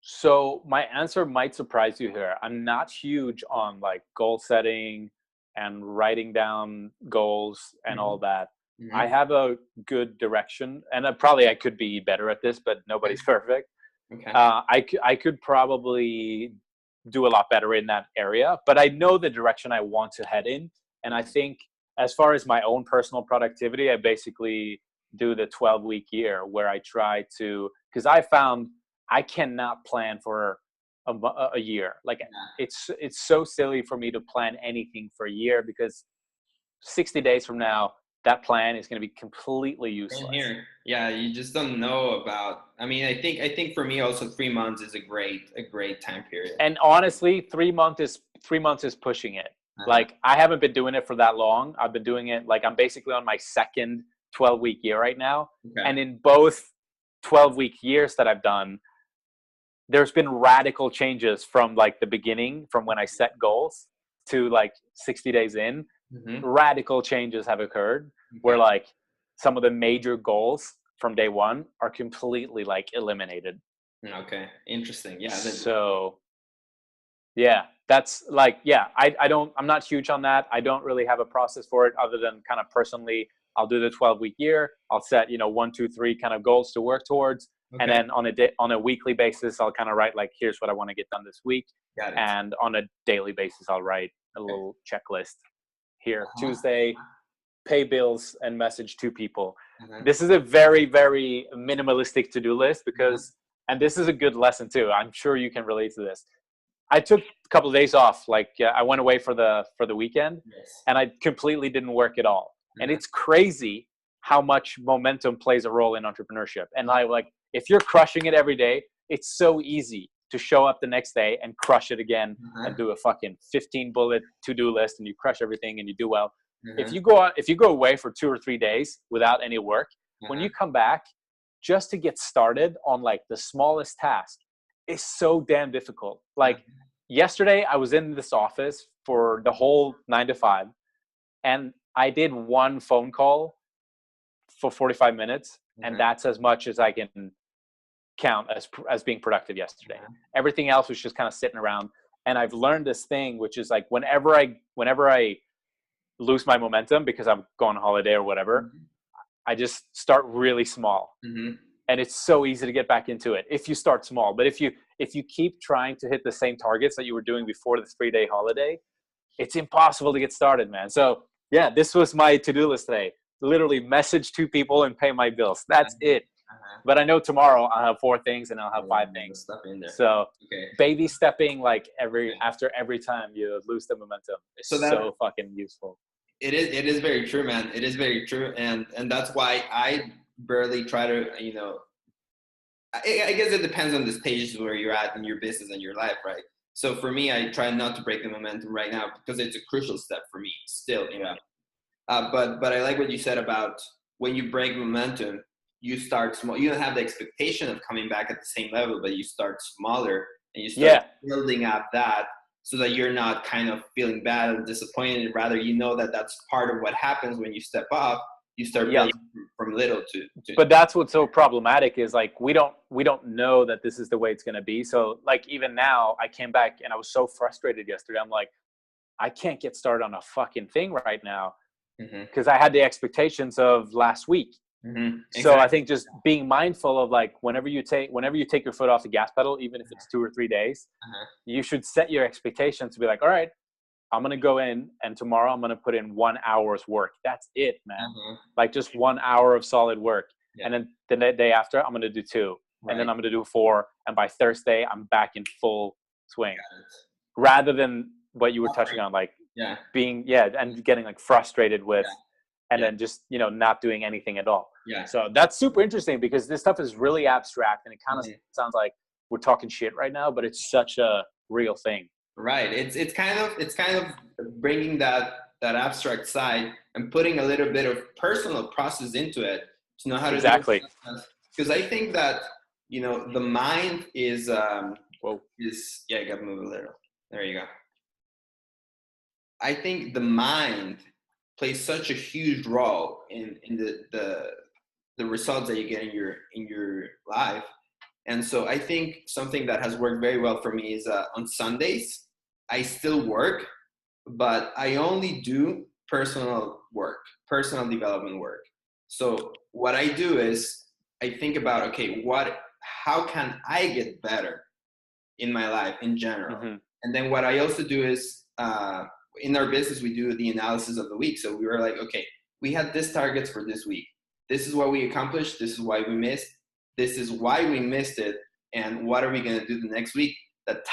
So my answer might surprise you here. I'm not huge on, like, goal setting and writing down goals and all that. I have a good direction, and I could be better at this, but nobody's perfect. Okay. I could probably do a lot better in that area, but I know the direction I want to head in. And I think as far as my own personal productivity, I basically do the 12-week year where I try to, because I found I cannot plan for a year. Like it's so silly for me to plan anything for a year, because 60 days from now, that plan is going to be completely useless. Here. Yeah, you just don't know about. I mean, I think for me also 3 months is a great time period. And honestly, 3 months is pushing it. Like I haven't been doing it for that long. I've been doing it like I'm basically on my second 12-week year right now. Okay. And in both 12-week years that I've done, there's been radical changes from like the beginning, from when I set goals to like 60 days in. Mm-hmm. Radical changes have occurred where like some of the major goals from day one are completely like eliminated. Okay, interesting. Yeah. So yeah, that's like, yeah, I'm not huge on that. I don't really have a process for it other than kind of personally, I'll do the 12-week year. I'll set, 1, 2, 3 kind of goals to work towards. Okay. And then on a weekly basis, I'll kind of write like, here's what I want to get done this week. And on a daily basis, I'll write a little checklist. Here, Tuesday, pay bills and message 2 people. This is a very, very minimalistic to-do list because, and this is a good lesson too. I'm sure you can relate to this. I took a couple of days off. Like I went away for the weekend, and I completely didn't work at all. And it's crazy how much momentum plays a role in entrepreneurship. And like if you're crushing it every day, it's so easy to show up the next day and crush it again and do a fucking 15 bullet to-do list, and you crush everything and you do well. If you go away for 2 or 3 days without any work, when you come back, just to get started on like the smallest task is so damn difficult. Like yesterday I was in this office for the whole 9 to 5, and I did one phone call for 45 minutes. And that's as much as I can count as being productive yesterday. Everything else was just kind of sitting around. And I've learned this thing, which is like whenever I lose my momentum because I'm going on holiday or whatever, I just start really small. And it's so easy to get back into it if you start small. But if you keep trying to hit the same targets that you were doing before the 3-day holiday, it's impossible to get started, man. So yeah, this was my to-do list today. Literally message 2 people and pay my bills. That's it. But I know tomorrow I'll have 4 things and I'll have 5 things. Stuff in there. So baby stepping like after every time you lose the momentum is so fucking useful. It is very true, man. It is very true. And that's why I barely try to, I guess it depends on the stages where you're at in your business and your life, right? So for me, I try not to break the momentum right now because it's a crucial step for me still, But I like what you said about when you break momentum, you start small. You don't have the expectation of coming back at the same level, but you start smaller and you start building up that so that you're not kind of feeling bad and disappointed. Rather, that that's part of what happens when you step off. You start building from little to. But that's what's so problematic is like we don't know that this is the way it's going to be. So like even now, I came back and I was so frustrated yesterday. I'm like, I can't get started on a fucking thing right now. Because I had the expectations of last week. Exactly. So I think just being mindful of like whenever you take your foot off the gas pedal, even if it's 2 or 3 days, you should set your expectations to be like, all right, I'm going to go in and tomorrow I'm going to put in 1 hour's work. That's it, man. Like just 1 hour of solid work. And then the day after I'm going to do 2 and then I'm going to do 4. And by Thursday, I'm back in full swing rather than what you were touching on, like, being and getting like frustrated with and then just not doing anything at all. So that's super interesting because this stuff is really abstract and it kind of sounds like we're talking shit right now, but it's such a real thing. Right. It's kind of bringing that abstract side and putting a little bit of personal process into it to know how to do it. Because I think that the mind is I gotta move a little. There you go. I think the mind plays such a huge role in the results that you get in your life. And so I think something that has worked very well for me is on Sundays, I still work, but I only do personal development work. So what I do is I think about, okay, how can I get better in my life in general? And then what I also do is in our business, we do the analysis of the week. So we were like, okay, we had this targets for this week. This is what we accomplished. This is why we missed. This is why we missed it. And what are we going to do the next week?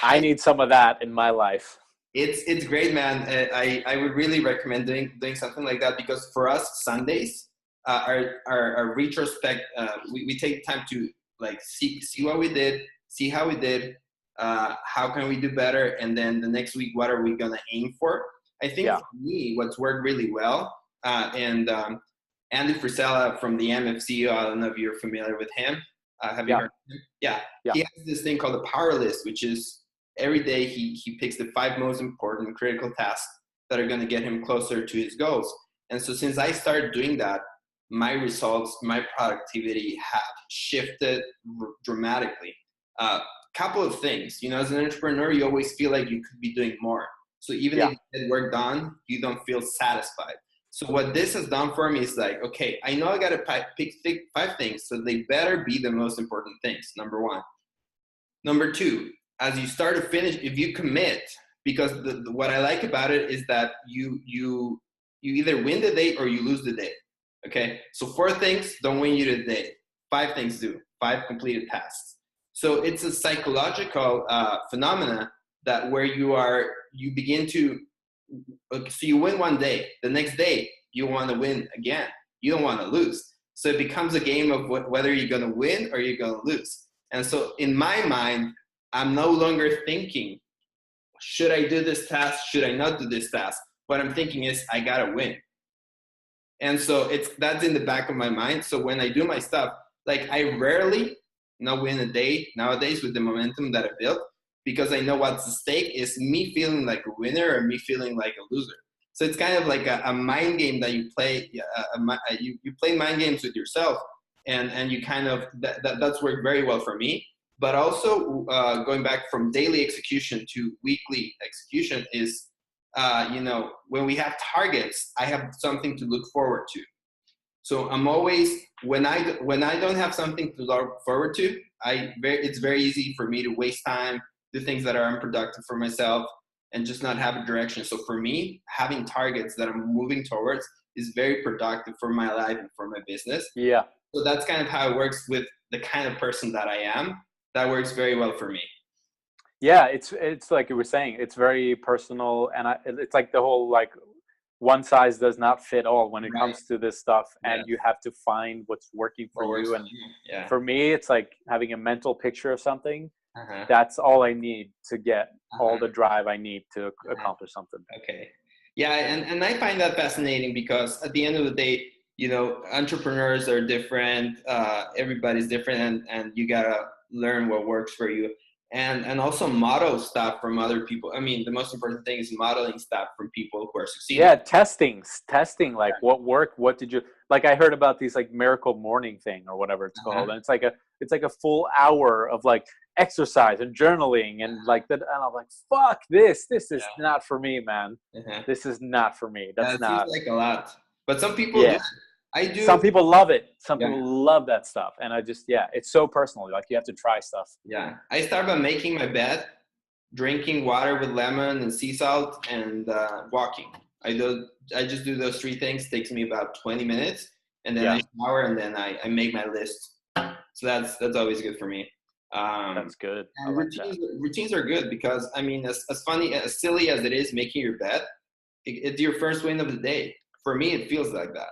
I need some of that in my life. It's great, man. I would really recommend doing something like that, because for us, Sundays are retrospect. We take time to like see what we did, see how we did, how can we do better, and then the next week, what are we gonna aim for? I think for me, what's worked really well, and Andy Frisella from the MFCEO, I don't know if you're familiar with him. Have you heard of him? Yeah. He has this thing called the power list, which is every day he picks the 5 most important critical tasks that are going to get him closer to his goals. And so since I started doing that, my results, my productivity have shifted dramatically. Couple of things, as an entrepreneur, you always feel like you could be doing more. So even if you get work done, you don't feel satisfied. So what this has done for me is like, okay, I know I got to pick 5 things, so they better be the most important things, number 1. Number 2, as you start to finish, if you commit, because what I like about it is that you either win the day or you lose the day. Okay, so 4 things don't win you the day. 5 things do. 5 completed tasks. So it's a psychological phenomena that where you begin to. So you win one day. The next day you want to win again. You don't want to lose. So it becomes a game of whether you're going to win or you're going to lose. And so in my mind, I'm no longer thinking, should I do this task? Should I not do this task? What I'm thinking is, I got to win. And so that's in the back of my mind. So when I do my stuff, like I rarely not win a day nowadays with the momentum that I built, because I know what's at stake is me feeling like a winner or me feeling like a loser. So it's kind of like a mind game that you play. You play mind games with yourself, and you kind of, that's worked very well for me. But also going back from daily execution to weekly execution is, when we have targets, I have something to look forward to. So I'm always, when I don't have something to look forward to, it's very easy for me to waste time, do things that are unproductive for myself, and just not have a direction. So for me, having targets that I'm moving towards is very productive for my life and for my business. Yeah. So that's kind of how it works with the kind of person that I am. That works very well for me. Yeah, it's like you were saying, it's very personal, and it's like the whole like one size does not fit all when it comes to this stuff, and you have to find what's working for you. And for me, it's like having a mental picture of something. That's all I need to get all the drive I need to accomplish something. Okay. Yeah, and I find that fascinating, because at the end of the day, entrepreneurs are different. Everybody's different, and you gotta learn what works for you, and also model stuff from other people. I mean, the most important thing is modeling stuff from people who are succeeding. Yeah, testing like what worked, what did you like. I heard about these like miracle morning thing or whatever it's called, and it's like a full hour of like exercise and journaling and like that, and I'm like, fuck this is not for me, man. This is not for me. That's not seems like a lot, but some people do. I do. Some people love it. Some people love that stuff. And I just, it's so personal. Like you have to try stuff. Yeah. I start by making my bed, drinking water with lemon and sea salt, and walking. I just do those 3 things. It takes me about 20 minutes. And then I shower, and then I make my list. So that's always good for me. That's good. And routines are good, because I mean, as funny, as silly as it is, making your bed, it's your first win of the day. For me, it feels like that.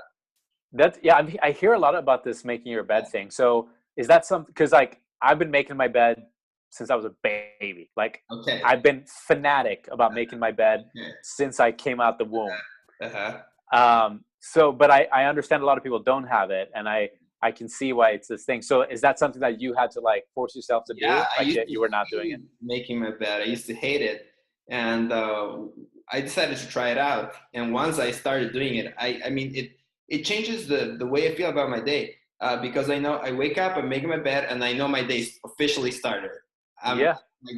I hear a lot about this making your bed thing. So is that something, because like I've been making my bed since I was a baby. Like I've been fanatic about making my bed since I came out the womb. So, but I understand a lot of people don't have it, and I can see why it's this thing. So is that something that you had to like force yourself to do? Like you were not doing it? Making my bed, I used to hate it. And I decided to try it out. And once I started doing it, I mean, it changes the way I feel about my day, because I know I wake up, I'm making my bed, and I know my day's officially started. My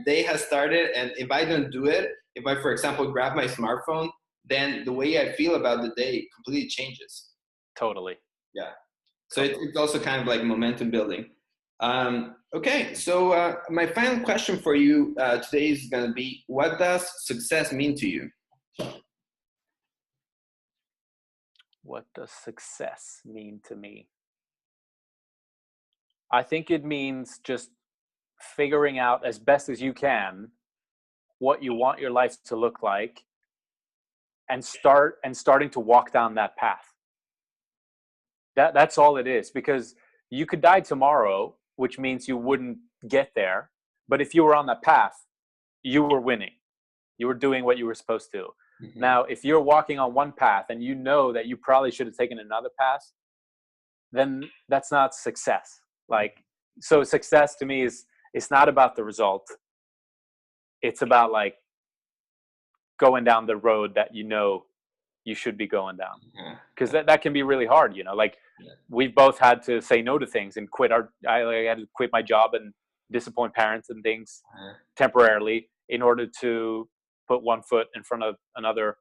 day has started, and if I don't do it, if I, for example, grab my smartphone, then the way I feel about the day completely changes. Totally. Yeah. So it's also kind of like momentum building. Okay, so my final question for you today is going to be, what does success mean to you? What does success mean to me? I think it means just figuring out as best as you can what you want your life to look like, and starting to walk down that path. That's all it is, because you could die tomorrow, which means you wouldn't get there. But if you were on that path, you were winning. You were doing what you were supposed to. Mm-hmm. Now, if you're walking on one path and you know that you probably should have taken another path, then that's not success. Like, so success to me is, it's not about the result. It's about like going down the road that you know you should be going down. Because that can be really hard, you know. Like, we've both had to say no to things and quit I had to quit my job and disappoint parents and things temporarily in order to put one foot in front of another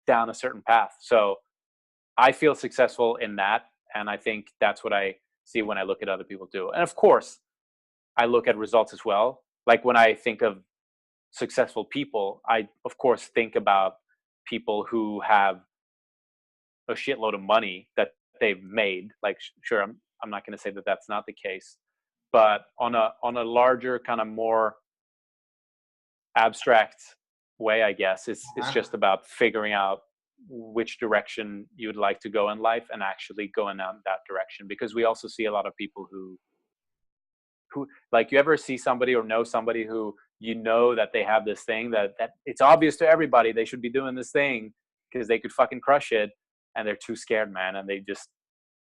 down a certain path. So I feel successful in that, and I think that's what I see when I look at other people do. And of course, I look at results as well. Like, when I think of successful people, I of course think about people who have a shitload of money that they've made. Like, sure, I'm not going to say that that's not the case, but on a larger, kind of more abstract way, I guess it's just about figuring out which direction you'd like to go in life and actually going down that direction. Because we also see a lot of people who like, you ever see somebody or know somebody who, you know, that they have this thing that it's obvious to everybody they should be doing this thing because they could fucking crush it, and they're too scared, man, and they just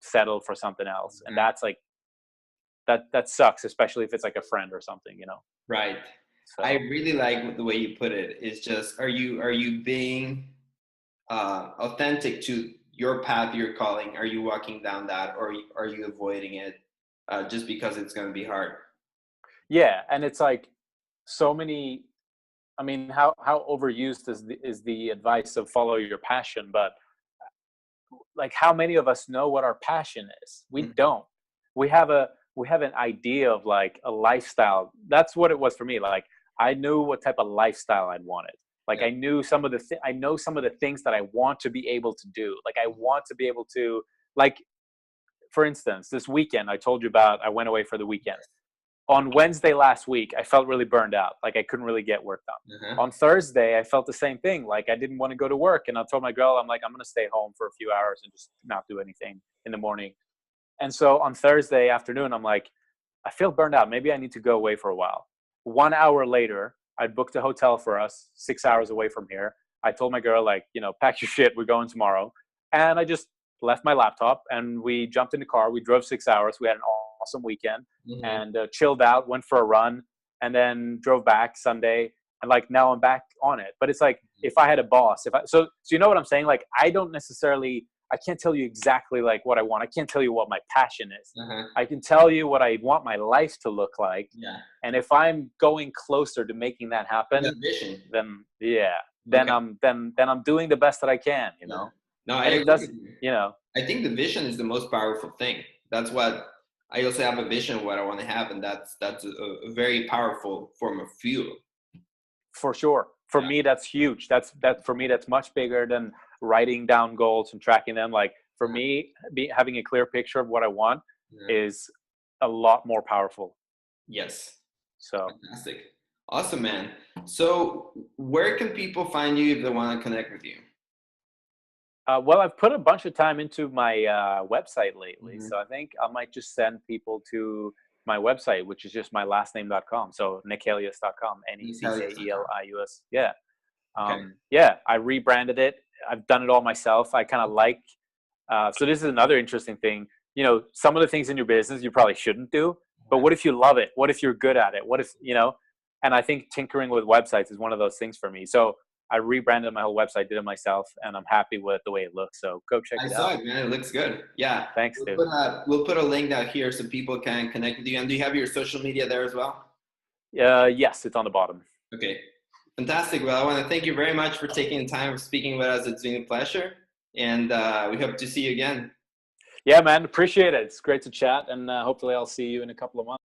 settle for something else. And that's like, that sucks, especially if it's like a friend or something, you know. Right. So I really like the way you put it. It's just, are you being authentic to your path you're calling? Are you walking down that, or are you avoiding it just because it's going to be hard? Yeah, and it's like, so many, I mean, how overused is the advice of follow your passion, but like, how many of us know what our passion is? We don't. We have an idea of like a lifestyle. That's what it was for me. Like, I knew what type of lifestyle I wanted. Like, I knew some of the I know some of the things that I want to be able to do. Like, I want to be able to, like, for instance, this weekend I told you about, I went away for the weekend. On Wednesday last week, I felt really burned out. Like, I couldn't really get work done. On Thursday, I felt the same thing. Like, I didn't want to go to work. And I told my girl, I'm like, I'm going to stay home for a few hours and just not do anything in the morning. And so on Thursday afternoon, I'm like, I feel burned out. Maybe I need to go away for a while. 1 hour later, I booked a hotel for us 6 hours away from here. I told my girl, like, you know, pack your shit, we're going tomorrow. And I just left my laptop and we jumped in the car. We drove 6 hours. We had an awesome weekend and chilled out, went for a run, and then drove back Sunday. And like, now I'm back on it. But it's like, if I had a boss, so you know what I'm saying? Like, I can't tell you exactly like what I want. I can't tell you what my passion is. I can tell you what I want my life to look like. And if I'm going closer to making that happen, then I'm doing the best that I can, you know? No, and it does, you know. I think the vision is the most powerful thing. That's what I also have, a vision of what I want to have, and that's a very powerful form of fuel. For sure. For me, that's huge. For me, that's much bigger than writing down goals and tracking them. Like, for me, having a clear picture of what I want is a lot more powerful. Yes. So fantastic. Awesome, man. So where can people find you if they want to connect with you? Well, I've put a bunch of time into my website lately. So I think I might just send people to my website, which is just my last name.com. So Neckelius.com, Neckelius. Yeah. Yeah, I rebranded it. I've done it all myself. I kind of like, so this is another interesting thing. You know, some of the things in your business you probably shouldn't do, but what if you love it? What if you're good at it? What if, you know, and I think tinkering with websites is one of those things for me. So I rebranded my whole website, did it myself, and I'm happy with the way it looks. So go check it out. I saw it, man. It looks good. Yeah. Thanks, dude. We'll put a link down here so people can connect with you. And do you have your social media there as well? Yes, it's on the bottom. Okay. Fantastic. Well, I want to thank you very much for taking the time of speaking with us. It's been a pleasure. And we hope to see you again. Yeah, man. Appreciate it. It's great to chat. And hopefully I'll see you in a couple of months.